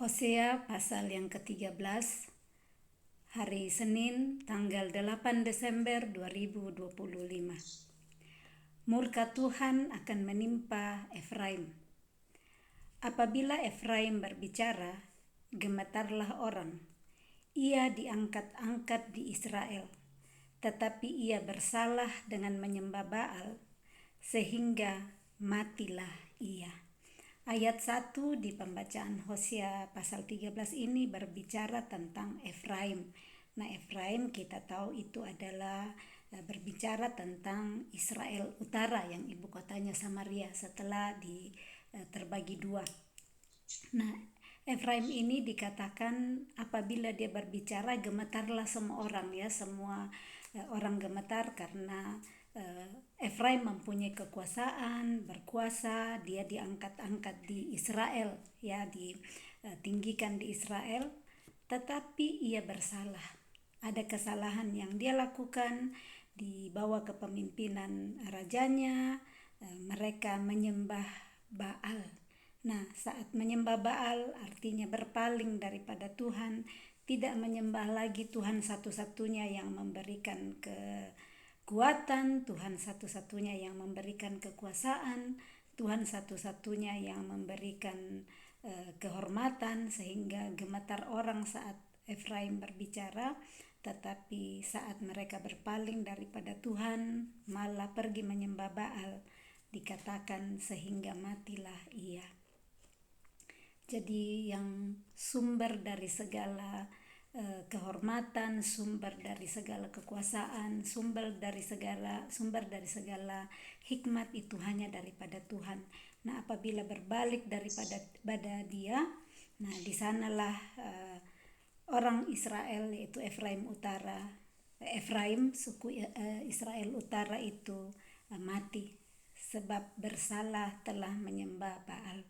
Hosea pasal yang ke-13, hari Senin tanggal 8 Desember 2025. Murka Tuhan akan menimpa Efraim. Apabila Efraim berbicara, gemetarlah orang. Ia diangkat-angkat di Israel, tetapi ia bersalah dengan menyembah Baal, sehingga matilah ia. Ayat 1 di pembacaan Hosea pasal 13 ini berbicara tentang Efraim. Nah, Efraim kita tahu itu adalah berbicara tentang Israel Utara yang ibu kotanya Samaria setelah terbagi dua. Nah, Efraim ini dikatakan apabila dia berbicara gemetarlah semua orang, ya, semua orang gemetar karena Efraim mempunyai kekuasaan, berkuasa, dia diangkat-angkat di Israel, ya, ditinggikan di Israel, tetapi ia bersalah. Ada kesalahan yang dia lakukan di bawah kepemimpinan rajanya. Mereka menyembah Baal. Nah, saat menyembah Baal artinya berpaling daripada Tuhan, tidak menyembah lagi Tuhan satu-satunya yang memberikan kekuatan, Tuhan satu-satunya yang memberikan kekuasaan, Tuhan satu-satunya yang memberikan kehormatan, sehingga gemetar orang saat Efraim berbicara. Tetapi saat mereka berpaling daripada Tuhan, malah pergi menyembah Baal, dikatakan sehingga matilah ia. Jadi yang sumber dari segala kehormatan, sumber dari segala kekuasaan, sumber dari segala hikmat itu hanya daripada Tuhan. Nah, apabila berbalik daripada dia, nah di sanalah orang Israel, yaitu Efraim suku Israel Utara itu mati sebab bersalah telah menyembah Baal.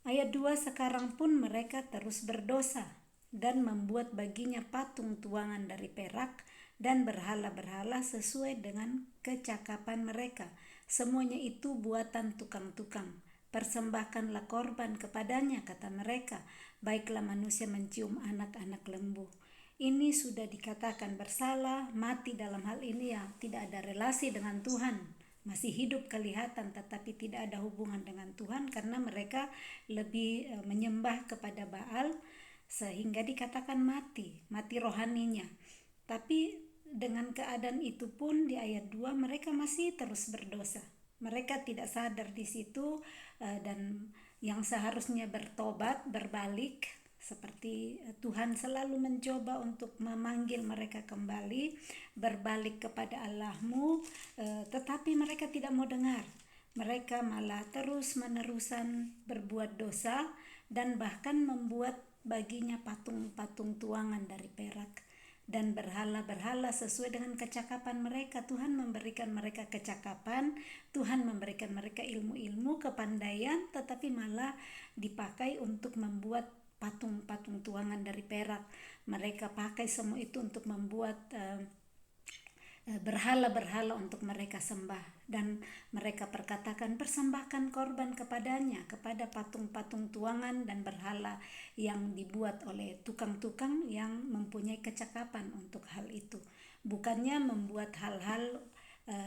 Ayat 2, sekarang pun mereka terus berdosa dan membuat baginya patung tuangan dari perak dan berhala-berhala sesuai dengan kecakapan mereka. Semuanya itu buatan tukang-tukang. Persembahkanlah korban kepadanya, kata mereka. Baiklah manusia mencium anak-anak lembu. Ini sudah dikatakan bersalah, mati dalam hal ini ya tidak ada relasi dengan Tuhan. Masih hidup kelihatan tetapi tidak ada hubungan dengan Tuhan karena mereka lebih menyembah kepada Baal, sehingga dikatakan mati rohaninya. Tapi dengan keadaan itu pun di ayat 2 mereka masih terus berdosa. Mereka tidak sadar di situ dan yang seharusnya bertobat, berbalik, seperti Tuhan selalu mencoba untuk memanggil mereka kembali, berbalik kepada Allahmu, tetapi mereka tidak mau dengar. Mereka malah terus-menerusan berbuat dosa dan bahkan membuat baginya patung-patung tuangan dari perak dan berhala-berhala sesuai dengan kecakapan mereka. Tuhan memberikan mereka kecakapan, Tuhan memberikan mereka ilmu-ilmu, kepandaian, tetapi malah dipakai untuk membuat patung-patung tuangan dari perak. Mereka pakai semua itu untuk membuat berhala-berhala untuk mereka sembah, dan mereka perkatakan persembahkan korban kepadanya, kepada patung-patung tuangan dan berhala yang dibuat oleh tukang-tukang yang mempunyai kecakapan untuk hal itu. Bukannya membuat hal-hal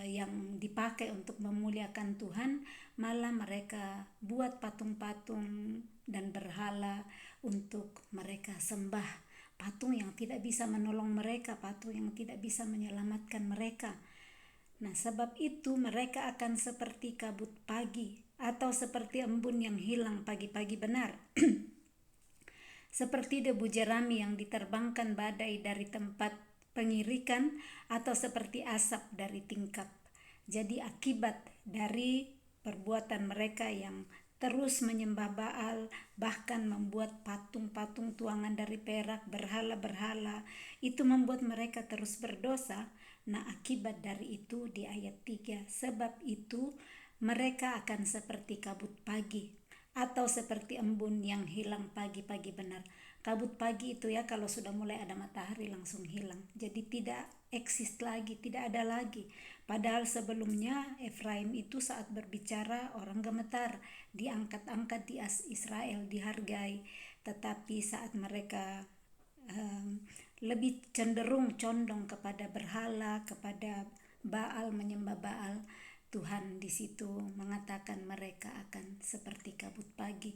yang dipakai untuk memuliakan Tuhan, malah mereka buat patung-patung dan berhala untuk mereka sembah. Patung yang tidak bisa menolong mereka, patung yang tidak bisa menyelamatkan mereka. Nah, sebab itu mereka akan seperti kabut pagi atau seperti embun yang hilang pagi-pagi benar. Seperti debu jerami yang diterbangkan badai dari tempat pengirikan atau seperti asap dari tingkap. Jadi akibat dari perbuatan mereka yang terus menyembah Baal, bahkan membuat patung-patung tuangan dari perak, berhala-berhala, itu membuat mereka terus berdosa. Nah, akibat dari itu di ayat 3, sebab itu mereka akan seperti kabut pagi atau seperti embun yang hilang pagi-pagi benar. Kabut pagi itu ya, kalau sudah mulai ada matahari langsung hilang. Jadi tidak eksis lagi, tidak ada lagi. Padahal sebelumnya Efraim itu saat berbicara orang gemetar, diangkat-angkat di Israel, dihargai. Tetapi saat mereka lebih cenderung condong kepada berhala, kepada Baal, menyembah Baal, Tuhan di situ mengatakan mereka akan seperti kabut pagi,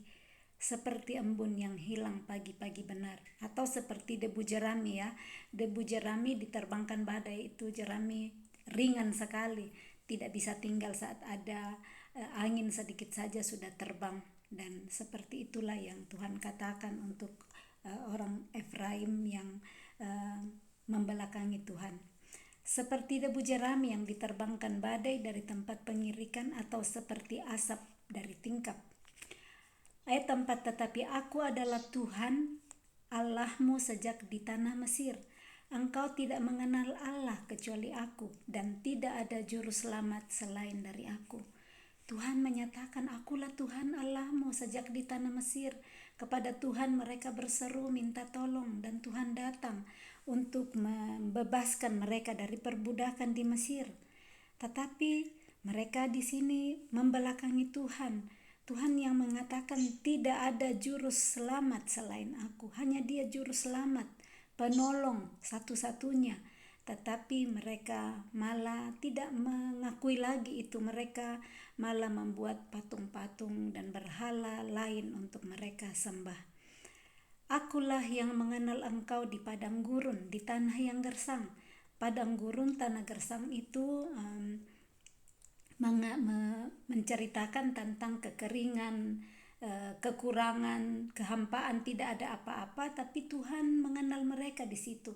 seperti embun yang hilang pagi-pagi benar, atau seperti debu jerami ya. Debu jerami diterbangkan badai, itu jerami ringan sekali, tidak bisa tinggal saat ada angin sedikit saja sudah terbang. Dan seperti itulah yang Tuhan katakan untuk orang Efraim yang membelakangi Tuhan. Seperti debu jerami yang diterbangkan badai dari tempat pengirikan, atau seperti asap dari tingkap. Ayat 4, tetapi aku adalah Tuhan Allahmu sejak di tanah Mesir. Engkau tidak mengenal Allah kecuali aku, dan tidak ada juru selamat selain dari aku. Tuhan menyatakan, akulah Tuhan Allahmu sejak di tanah Mesir. Kepada Tuhan mereka berseru minta tolong, dan Tuhan datang untuk membebaskan mereka dari perbudakan di Mesir. Tetapi mereka di sini membelakangi Tuhan. Tuhan yang mengatakan tidak ada juru selamat selain aku. Hanya Dia juru selamat, penolong satu-satunya. Tetapi mereka malah tidak mengakui lagi itu. Mereka malah membuat patung-patung dan berhala lain untuk mereka sembah. Akulah yang mengenal engkau di padang gurun, di tanah yang gersang. Padang gurun, tanah gersang itu menceritakan tentang kekeringan, kekurangan, kehampaan, tidak ada apa-apa, tapi Tuhan mengenal mereka di situ.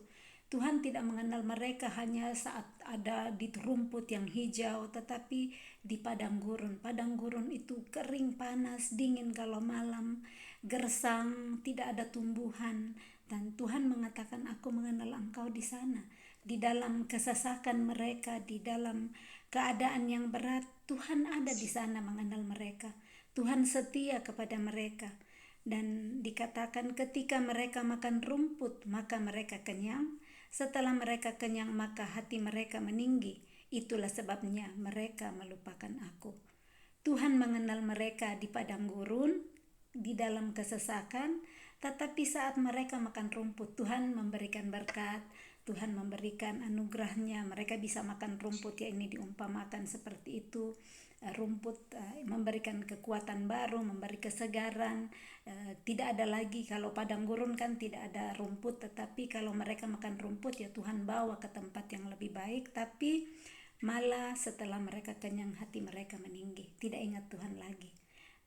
Tuhan tidak mengenal mereka hanya saat ada di rumput yang hijau, tetapi di padang gurun. Padang gurun itu kering, panas, dingin kalau malam, gersang, tidak ada tumbuhan. Dan Tuhan mengatakan, aku mengenal engkau di sana. Di dalam kesesakan mereka, di dalam keadaan yang berat, Tuhan ada di sana mengenal mereka. Tuhan setia kepada mereka. Dan dikatakan ketika mereka makan rumput, maka mereka kenyang. Setelah mereka kenyang, maka hati mereka meninggi. Itulah sebabnya mereka melupakan aku. Tuhan mengenal mereka di padang gurun, di dalam kesesakan, tetapi saat mereka makan rumput, Tuhan memberikan berkat, Tuhan memberikan anugerahnya. Mereka bisa makan rumput, ya, ini diumpamakan seperti itu. Rumput memberikan kekuatan baru, memberi kesegaran. Tidak ada lagi, kalau padang gurun kan tidak ada rumput, tetapi kalau mereka makan rumput, ya Tuhan bawa ke tempat yang lebih baik. Tapi malah setelah mereka kenyang, hati mereka meninggi, tidak ingat Tuhan lagi.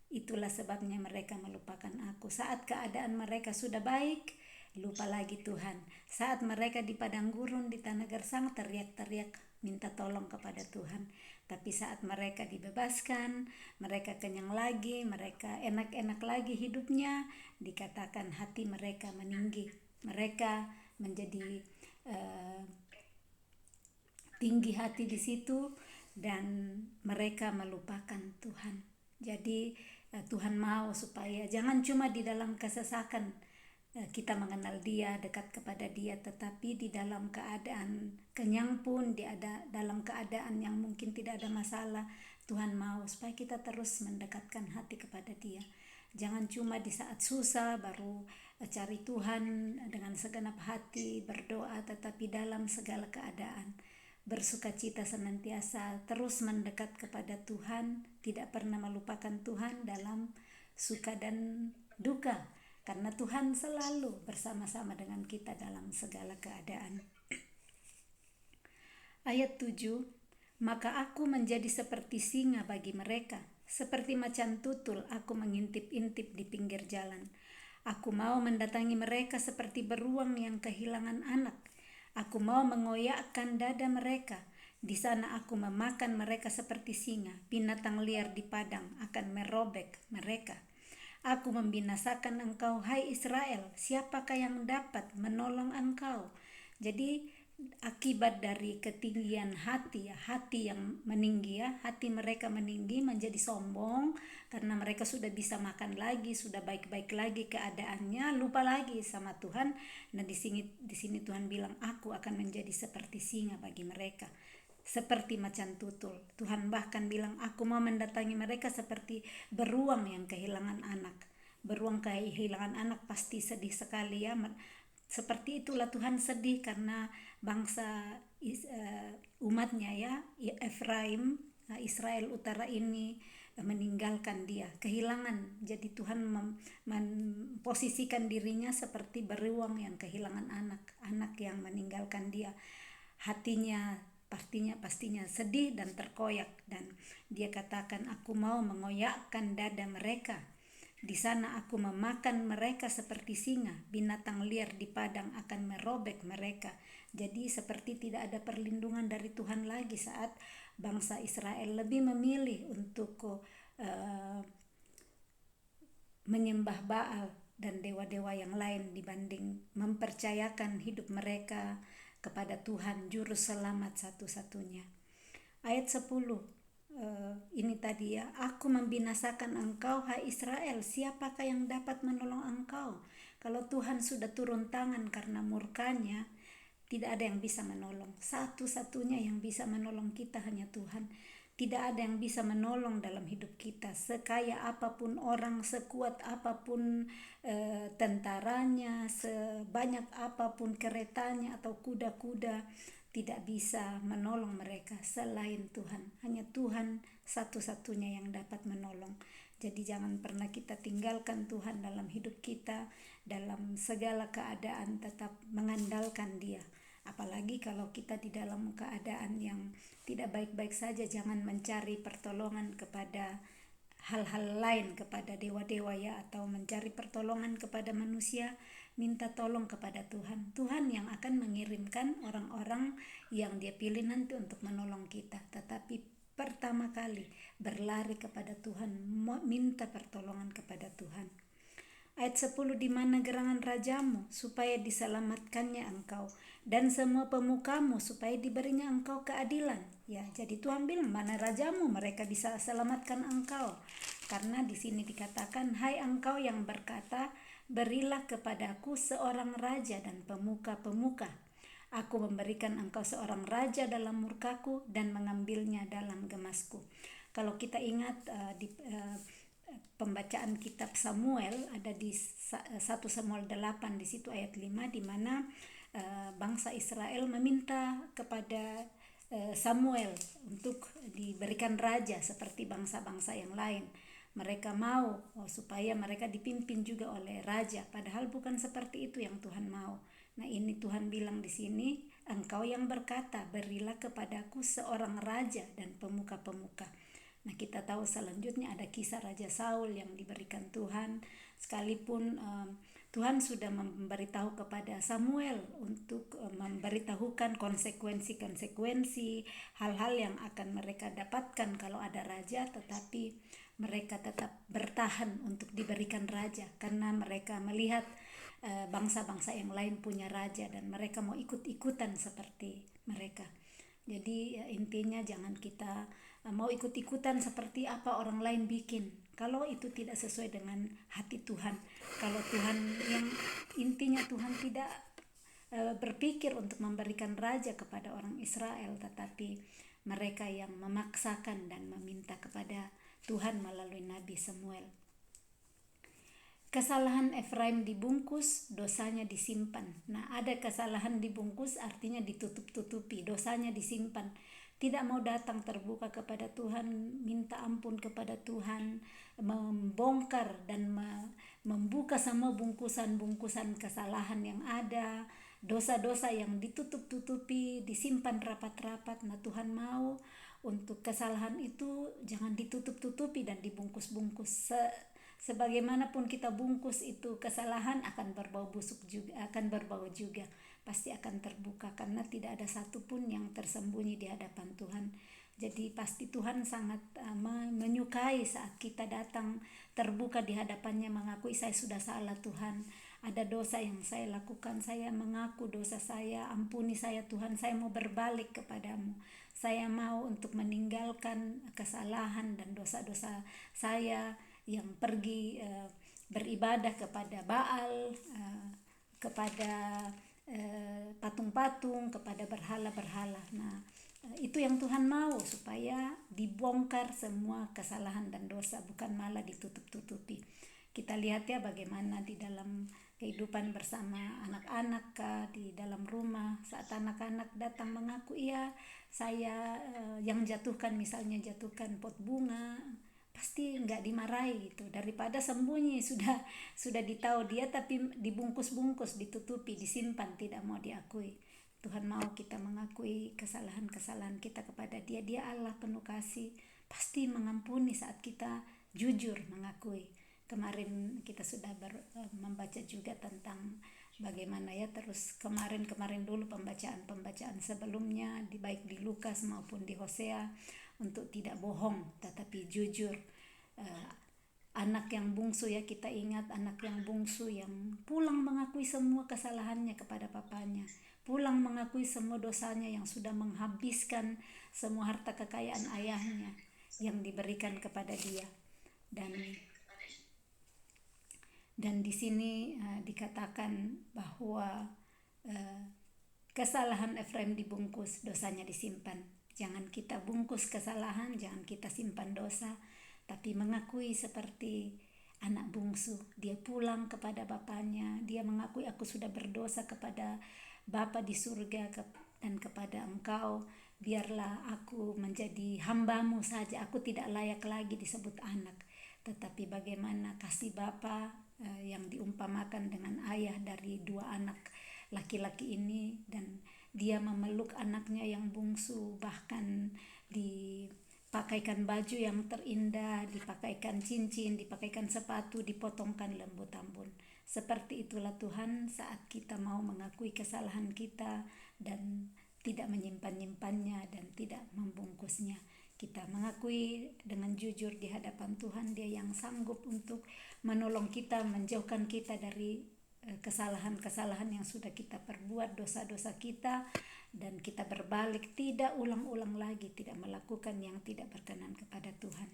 Itulah sebabnya mereka melupakan aku. Saat keadaan mereka sudah baik, lupa lagi Tuhan. Saat mereka di padang gurun, di tanah gersang, teriak-teriak minta tolong kepada Tuhan. Tapi saat mereka dibebaskan, mereka kenyang lagi, mereka enak-enak lagi hidupnya, dikatakan hati mereka meninggi. Mereka menjadi tinggi hati di situ, dan mereka melupakan Tuhan. Jadi Tuhan mau supaya jangan cuma di dalam kesesakan kita mengenal Dia, dekat kepada Dia, tetapi di dalam keadaan kenyang pun, dalam keadaan yang mungkin tidak ada masalah, Tuhan mau supaya kita terus mendekatkan hati kepada Dia. Jangan cuma di saat susah baru cari Tuhan dengan segenap hati, berdoa, tetapi dalam segala keadaan bersukacita senantiasa, terus mendekat kepada Tuhan, tidak pernah melupakan Tuhan dalam suka dan duka. Karena Tuhan selalu bersama-sama dengan kita dalam segala keadaan. Ayat 7, maka aku menjadi seperti singa bagi mereka, seperti macan tutul aku mengintip-intip di pinggir jalan. Aku mau mendatangi mereka seperti beruang yang kehilangan anak. Aku mau mengoyakkan dada mereka. Di sana aku memakan mereka seperti singa. Binatang liar di padang akan merobek mereka. Aku membinasakan engkau, hai Israel. Siapakah yang dapat menolong engkau? Jadi akibat dari ketinggian hati ya, hati yang meninggi ya, hati mereka meninggi menjadi sombong karena mereka sudah bisa makan lagi, sudah baik-baik lagi keadaannya, lupa lagi sama Tuhan. Nah, di sini Tuhan bilang, aku akan menjadi seperti singa bagi mereka, seperti macan tutul. Tuhan bahkan bilang, aku mau mendatangi mereka seperti beruang yang kehilangan anak. Beruang kehilangan anak pasti sedih sekali ya. Seperti itulah Tuhan sedih karena bangsa umatnya ya, Efraim, Israel Utara ini meninggalkan dia, kehilangan. Jadi Tuhan memposisikan dirinya seperti beruang yang kehilangan anak yang meninggalkan dia. Hatinya pastinya sedih dan terkoyak, dan dia katakan, aku mau mengoyakkan dada mereka. Di sana aku memakan mereka seperti singa, binatang liar di padang akan merobek mereka. Jadi seperti tidak ada perlindungan dari Tuhan lagi saat bangsa Israel lebih memilih untuk menyembah Baal dan dewa-dewa yang lain dibanding mempercayakan hidup mereka kepada Tuhan Juru Selamat satu-satunya. Ayat 10 ini tadi ya, aku membinasakan engkau hai Israel, siapakah yang dapat menolong engkau? Kalau Tuhan sudah turun tangan karena murkanya, tidak ada yang bisa menolong. Satu-satunya yang bisa menolong kita hanya Tuhan. Tidak ada yang bisa menolong dalam hidup kita. Sekaya apapun orang, sekuat apapun tentaranya, sebanyak apapun keretanya atau kuda-kuda, tidak bisa menolong mereka selain Tuhan. Hanya Tuhan satu-satunya yang dapat menolong. Jadi jangan pernah kita tinggalkan Tuhan dalam hidup kita. Dalam segala keadaan tetap mengandalkan Dia. Apalagi kalau kita di dalam keadaan yang tidak baik-baik saja, jangan mencari pertolongan kepada hal-hal lain, kepada dewa-dewa ya, atau mencari pertolongan kepada manusia. Minta tolong kepada Tuhan. Tuhan yang akan mengirimkan orang-orang yang Dia pilih nanti untuk menolong kita. Tetapi pertama kali berlari kepada Tuhan, minta pertolongan kepada Tuhan. Ayat 10, di mana gerangan rajamu supaya diselamatkannya engkau, dan semua pemukamu supaya diberinya engkau keadilan. Ya, jadi Tuhan bilang, mana rajamu, mereka bisa selamatkan engkau. Karena di sini dikatakan, hai engkau yang berkata, berilah kepadaku seorang raja dan pemuka-pemuka. Aku memberikan engkau seorang raja dalam murkaku dan mengambilnya dalam gemasku. Kalau kita ingat di pembacaan kitab Samuel, ada di 1 Samuel 8 di situ ayat 5, di mana bangsa Israel meminta kepada Samuel untuk diberikan raja seperti bangsa-bangsa yang lain. Mereka mau supaya mereka dipimpin juga oleh raja, padahal bukan seperti itu yang Tuhan mau. Nah, ini Tuhan bilang di sini, engkau yang berkata, berilah kepadaku seorang raja dan pemuka-pemuka. Nah, kita tahu selanjutnya ada kisah Raja Saul yang diberikan Tuhan, sekalipun Tuhan sudah memberitahu kepada Samuel untuk memberitahukan konsekuensi-konsekuensi hal-hal yang akan mereka dapatkan kalau ada raja, tetapi mereka tetap bertahan untuk diberikan raja karena mereka melihat bangsa-bangsa yang lain punya raja dan mereka mau ikut-ikutan seperti mereka. Jadi intinya jangan kita mau ikut-ikutan seperti apa orang lain bikin, kalau itu tidak sesuai dengan hati Tuhan. Kalau Tuhan yang intinya Tuhan tidak berpikir untuk memberikan raja kepada orang Israel, tetapi mereka yang memaksakan dan meminta kepada Tuhan melalui Nabi Samuel. Kesalahan Efraim dibungkus, dosanya disimpan. Nah, ada kesalahan dibungkus artinya ditutup-tutupi, dosanya disimpan. Tidak mau datang terbuka kepada Tuhan, minta ampun kepada Tuhan, membongkar dan membuka semua bungkusan-bungkusan kesalahan yang ada, dosa-dosa yang ditutup-tutupi, disimpan rapat-rapat. Nah, Tuhan mau untuk kesalahan itu jangan ditutup-tutupi dan dibungkus-bungkus. Sebagaimanapun kita bungkus itu kesalahan akan berbau busuk juga, akan berbau juga, pasti akan terbuka karena tidak ada satupun yang tersembunyi di hadapan Tuhan. Jadi pasti Tuhan sangat menyukai saat kita datang terbuka di hadapannya, mengakui saya sudah salah Tuhan, ada dosa yang saya lakukan, saya mengaku dosa saya, ampuni saya Tuhan, saya mau berbalik kepadamu, saya mau untuk meninggalkan kesalahan dan dosa-dosa saya yang pergi beribadah kepada Baal, kepada patung-patung, kepada berhala-berhala. Nah, itu yang Tuhan mau, supaya dibongkar semua kesalahan dan dosa, bukan malah ditutup-tutupi. Kita lihat ya bagaimana di dalam kehidupan bersama anak-anak di dalam rumah, saat anak-anak datang mengaku iya saya yang jatuhkan, misalnya jatuhkan pot bunga, pasti nggak dimarahi gitu, daripada sembunyi, sudah ditahu dia tapi dibungkus-bungkus, ditutupi, disimpan, tidak mau diakui. Tuhan mau kita mengakui kesalahan-kesalahan kita kepada Dia. Dia Allah penuh kasih, pasti mengampuni saat kita jujur mengakui. Kemarin kita sudah membaca juga tentang bagaimana ya, terus kemarin dulu pembacaan sebelumnya, baik di Lukas maupun di Hosea, untuk tidak bohong tetapi jujur. Anak yang bungsu ya, kita ingat anak yang bungsu yang pulang mengakui semua kesalahannya kepada papanya, pulang mengakui semua dosanya yang sudah menghabiskan semua harta kekayaan ayahnya yang diberikan kepada dia. Dan di sini dikatakan bahwa kesalahan Efraim dibungkus, dosanya disimpan. Jangan kita bungkus kesalahan, jangan kita simpan dosa, tapi mengakui seperti anak bungsu. Dia pulang kepada bapaknya, dia mengakui, aku sudah berdosa kepada Bapa di surga dan kepada Engkau, biarlah aku menjadi hambamu saja, aku tidak layak lagi disebut anak. Tetapi bagaimana kasih Bapa yang diumpamakan dengan ayah dari dua anak laki-laki ini, dan dia memeluk anaknya yang bungsu, bahkan dipakaikan baju yang terindah, dipakaikan cincin, dipakaikan sepatu, dipotongkan lembu tambun. Seperti itulah Tuhan saat kita mau mengakui kesalahan kita dan tidak menyimpan-nyimpannya dan tidak membungkusnya. Kita mengakui dengan jujur di hadapan Tuhan, Dia yang sanggup untuk menolong kita, menjauhkan kita dari kesalahan-kesalahan yang sudah kita perbuat, dosa-dosa kita, dan kita berbalik, tidak ulang-ulang lagi, tidak melakukan yang tidak berkenan kepada Tuhan.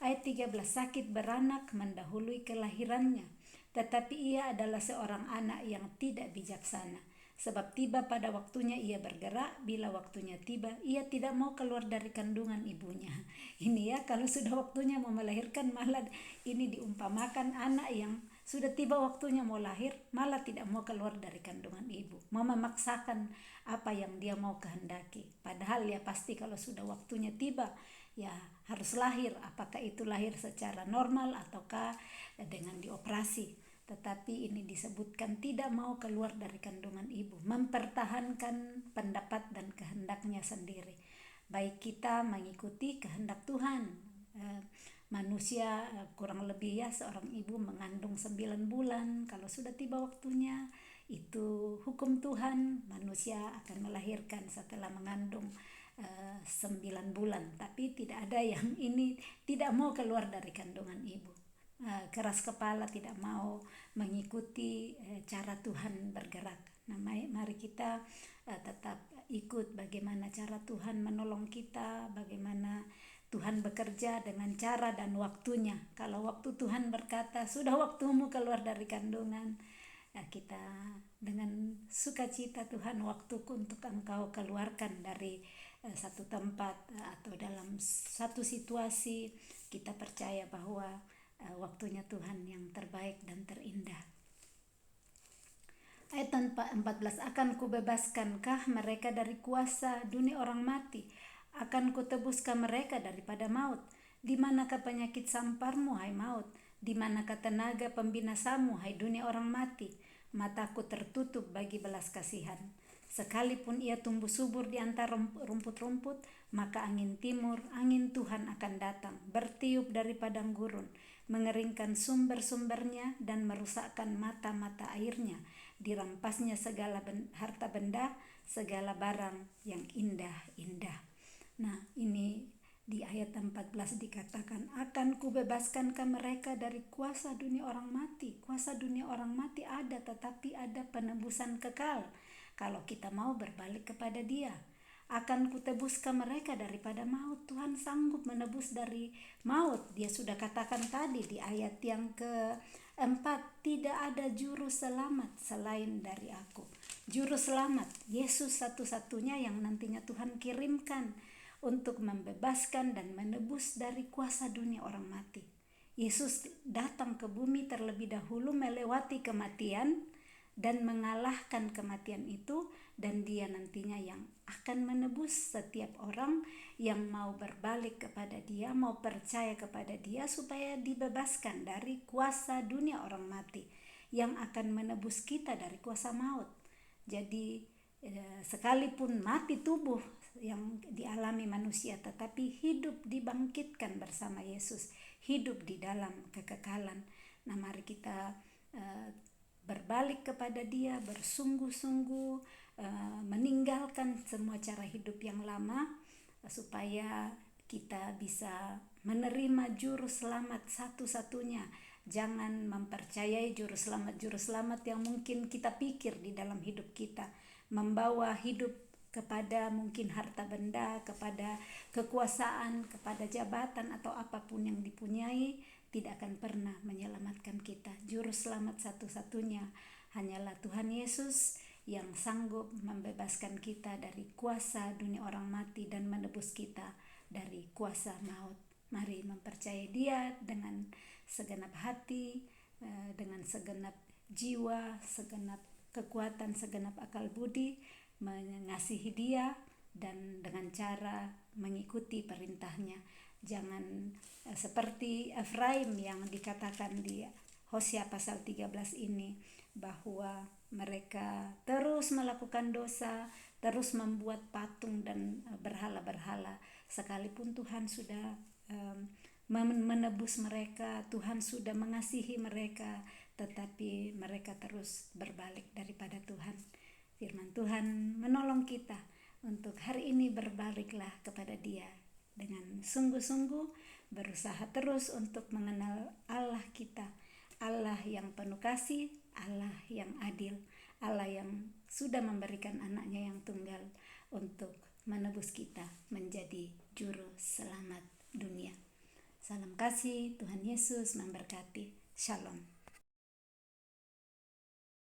Ayat 13, sakit beranak mendahului kelahirannya, tetapi ia adalah seorang anak yang tidak bijaksana. Sebab tiba pada waktunya ia bergerak, bila waktunya tiba ia tidak mau keluar dari kandungan ibunya. Ini ya, kalau sudah waktunya mau melahirkan, malah ini diumpamakan anak yang sudah tiba waktunya mau lahir, malah tidak mau keluar dari kandungan ibu, mau memaksakan apa yang dia mau kehendaki. Padahal ya pasti kalau sudah waktunya tiba ya harus lahir, apakah itu lahir secara normal ataukah dengan dioperasi. Tetapi ini disebutkan tidak mau keluar dari kandungan ibu, mempertahankan pendapat dan kehendaknya sendiri. Baik kita mengikuti kehendak Tuhan. Manusia kurang lebih ya, seorang ibu mengandung 9 bulan, kalau sudah tiba waktunya itu hukum Tuhan, manusia akan melahirkan setelah mengandung 9 bulan. Tapi tidak ada yang ini tidak mau keluar dari kandungan ibu, keras kepala, tidak mau mengikuti cara Tuhan bergerak. Nah, mari kita tetap ikut bagaimana cara Tuhan menolong kita, bagaimana Tuhan bekerja dengan cara dan waktunya. Kalau waktu Tuhan berkata, sudah waktumu keluar dari kandungan, kita dengan sukacita, Tuhan, waktuku untuk Engkau keluarkan dari satu tempat atau dalam satu situasi, kita percaya bahwa waktunya Tuhan yang terbaik dan terindah. Ayat 14, akan kubebaskankah mereka dari kuasa dunia orang mati? Akan kutebuskan mereka daripada maut? Di manakah penyakit samparmu, hai maut? Di manakah tenaga pembinasamu, hai dunia orang mati? Mataku tertutup bagi belas kasihan. Sekalipun ia tumbuh subur di antara rumput-rumput, maka angin timur, angin Tuhan akan datang, bertiup dari padang gurun, mengeringkan sumber-sumbernya dan merusakkan mata-mata airnya. Dirampasnya segala harta benda, segala barang yang indah-indah. Nah, ini di ayat 14 dikatakan, akan kubebaskan mereka dari kuasa dunia orang mati. Kuasa dunia orang mati ada, tetapi ada penebusan kekal kalau kita mau berbalik kepada Dia. Akan kutebuskan mereka daripada maut. Tuhan sanggup menebus dari maut. Dia sudah katakan tadi di ayat yang keempat, tidak ada juru selamat selain dari aku. Juru selamat, Yesus satu-satunya yang nantinya Tuhan kirimkan untuk membebaskan dan menebus dari kuasa dunia orang mati. Yesus datang ke bumi terlebih dahulu melewati kematian dan mengalahkan kematian itu, dan Dia nantinya yang akan menebus setiap orang yang mau berbalik kepada Dia, mau percaya kepada Dia supaya dibebaskan dari kuasa dunia orang mati yang akan menebus kita dari kuasa maut. Jadi sekalipun mati tubuh yang dialami manusia, tetapi hidup dibangkitkan bersama Yesus, hidup di dalam kekekalan. Nah, mari kita berbalik kepada Dia, bersungguh-sungguh meninggalkan semua cara hidup yang lama, supaya kita bisa menerima juru selamat satu-satunya. Jangan mempercayai juru selamat yang mungkin kita pikir di dalam hidup kita, membawa hidup kepada mungkin harta benda, kepada kekuasaan, kepada jabatan atau apapun yang dipunyai, tidak akan pernah menyelamatkan kita. Juru selamat satu-satunya hanyalah Tuhan Yesus yang sanggup membebaskan kita dari kuasa dunia orang mati dan menebus kita dari kuasa maut. Mari mempercayai Dia dengan segenap hati, dengan segenap jiwa, segenap kekuatan, segenap akal budi, mengasihi Dia dan dengan cara mengikuti perintahnya. Jangan seperti Efraim yang dikatakan di Hosea pasal 13 ini, bahwa mereka terus melakukan dosa, terus membuat patung dan berhala-berhala, sekalipun Tuhan sudah menebus mereka, Tuhan sudah mengasihi mereka, tetapi mereka terus berbalik daripada Tuhan. Firman Tuhan menolong kita untuk hari ini berbaliklah kepada Dia dengan sungguh-sungguh, berusaha terus untuk mengenal Allah kita, Allah yang penuh kasih, Allah yang adil, Allah yang sudah memberikan anaknya yang tunggal untuk menebus kita menjadi juru selamat dunia. Salam kasih, Tuhan Yesus memberkati. Shalom.